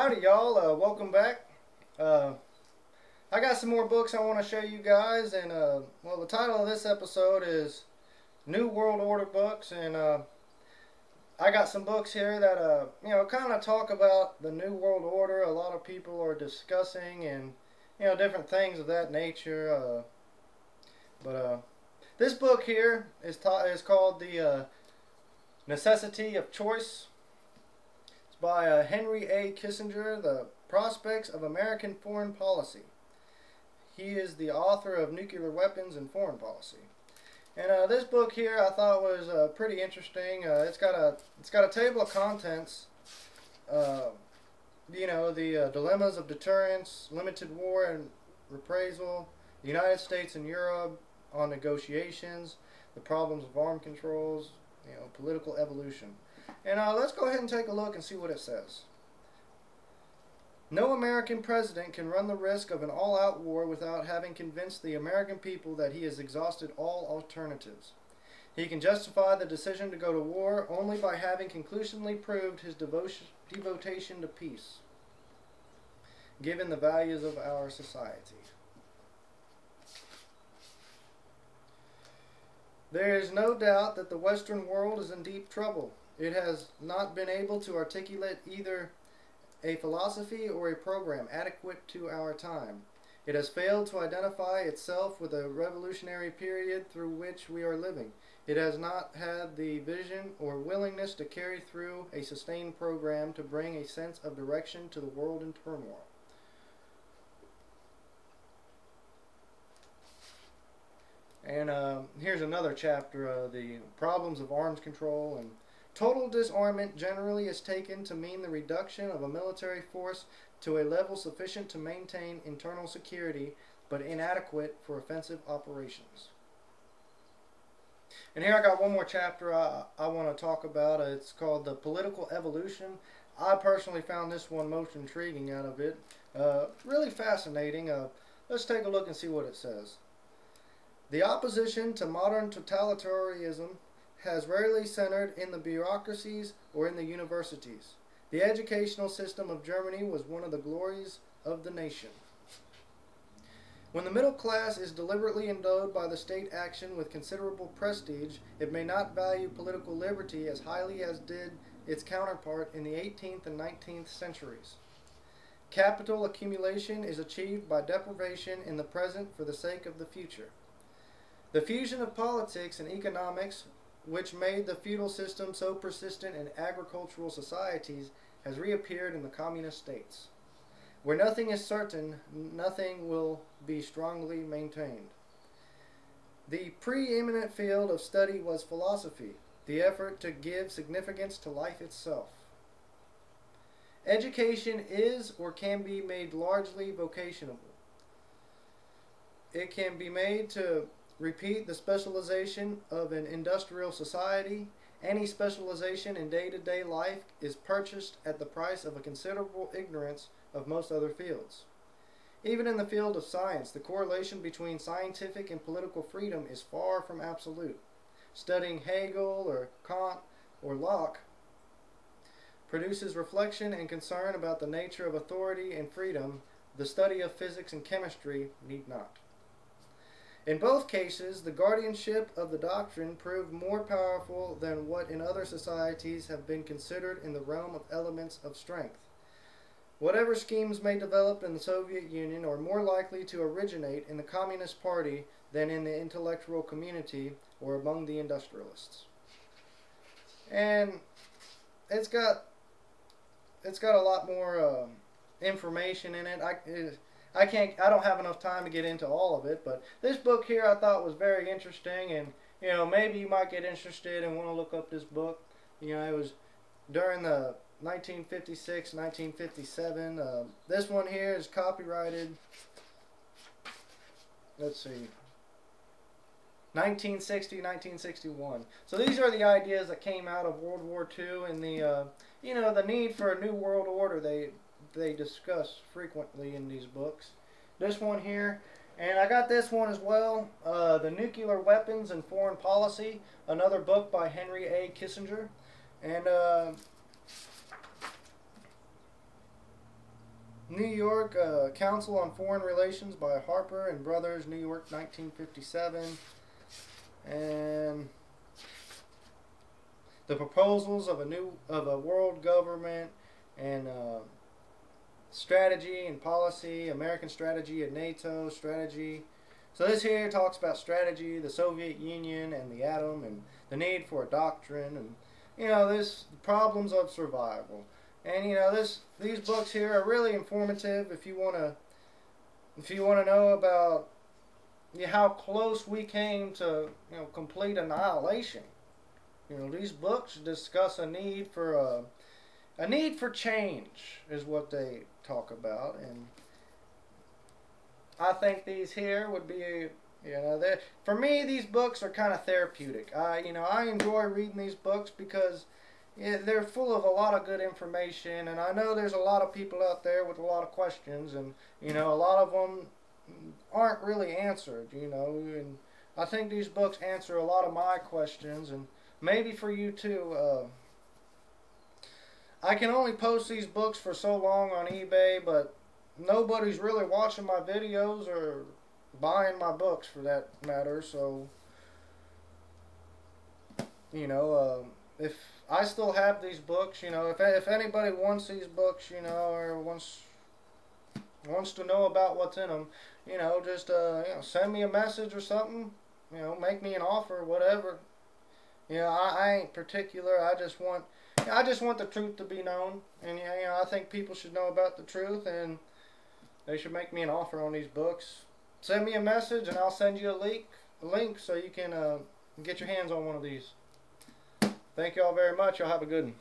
Howdy y'all, welcome back. I got some more books I want to show you guys, and well, the title of this episode is New World Order books, and I got some books here that kind of talk about the New World Order. A lot of people are discussing and different things of that nature. But this book here is called The Necessity of Choice. By Henry A. Kissinger, The Prospects of American Foreign Policy. He is the author of Nuclear Weapons and Foreign Policy. And this book here I thought was pretty interesting. It's got a table of contents. The dilemmas of deterrence, limited war and reprisal, the United States and Europe on negotiations, the problems of armed controls, political evolution. And let's go ahead and take a look and see what it says. No American president can run the risk of an all-out war without having convinced the American people that he has exhausted all alternatives. He can justify the decision to go to war only by having conclusively proved his devotion to peace, given the values of our society. There is no doubt that the Western world is in deep trouble. It has not been able to articulate either a philosophy or a program adequate to our time. It has failed to identify itself with the revolutionary period through which we are living. It has not had the vision or willingness to carry through a sustained program to bring a sense of direction to the world in turmoil. And here's another chapter, the problems of arms control. And total disarmament generally is taken to mean the reduction of a military force to a level sufficient to maintain internal security, but inadequate for offensive operations. And here I got one more chapter I want to talk about. It's called The Political Evolution. I personally found this one most intriguing out of it. Really fascinating. Let's take a look and see what it says. The opposition to modern totalitarianism has rarely centered in the bureaucracies or in the universities. The educational system of Germany was one of the glories of the nation. When the middle class is deliberately endowed by the state action with considerable prestige, it may not value political liberty as highly as did its counterpart in the 18th and 19th centuries. Capital accumulation is achieved by deprivation in the present for the sake of the future. The fusion of politics and economics, which made the feudal system so persistent in agricultural societies, has reappeared in the communist states. Where nothing is certain, nothing will be strongly maintained. The preeminent field of study was philosophy, the effort to give significance to life itself. Education is or can be made largely vocational. It can be made to repeat the specialization of an industrial society. Any specialization in day-to-day life is purchased at the price of a considerable ignorance of most other fields. Even in the field of science, the correlation between scientific and political freedom is far from absolute. Studying Hegel or Kant or Locke produces reflection and concern about the nature of authority and freedom. The study of physics and chemistry need not. In both cases, the guardianship of the doctrine proved more powerful than what in other societies have been considered in the realm of elements of strength. Whatever schemes may develop in the Soviet Union are more likely to originate in the Communist Party than in the intellectual community or among the industrialists. And it's got a lot more information in it. I don't have enough time to get into all of it, but this book here I thought was very interesting, and maybe you might get interested and want to look up this book. It was during the 1956-1957. This one here is copyrighted, let's see, 1960-1961. So these are the ideas that came out of World War II, and the the need for a new world order they discuss frequently in these books. This one here, and I got this one as well, The Nuclear Weapons and Foreign Policy, another book by Henry A. Kissinger. And New York Council on Foreign Relations by Harper and Brothers, New York, 1957. And the proposals of a world government and strategy and policy, American strategy and NATO strategy. So this here talks about strategy, the Soviet Union and the atom, and the need for a doctrine, and this problems of survival. And these books here are really informative if you wanna know about how close we came to complete annihilation. These books discuss a need for change is what they talk about, and I think these here would be, for me, these books are kind of therapeutic. I enjoy reading these books because they're full of a lot of good information, and I know there's a lot of people out there with a lot of questions, and a lot of them aren't really answered, and I think these books answer a lot of my questions, and maybe for you too. I can only post these books for so long on eBay, but nobody's really watching my videos or buying my books for that matter, so if I still have these books, if anybody wants these books, or wants to know about what's in them, just send me a message or something, make me an offer, whatever. I ain't particular. I just want the truth to be known, and I think people should know about the truth, and they should make me an offer on these books. Send me a message, and I'll send you a link so you can get your hands on one of these. Thank you all very much. Y'all have a good one.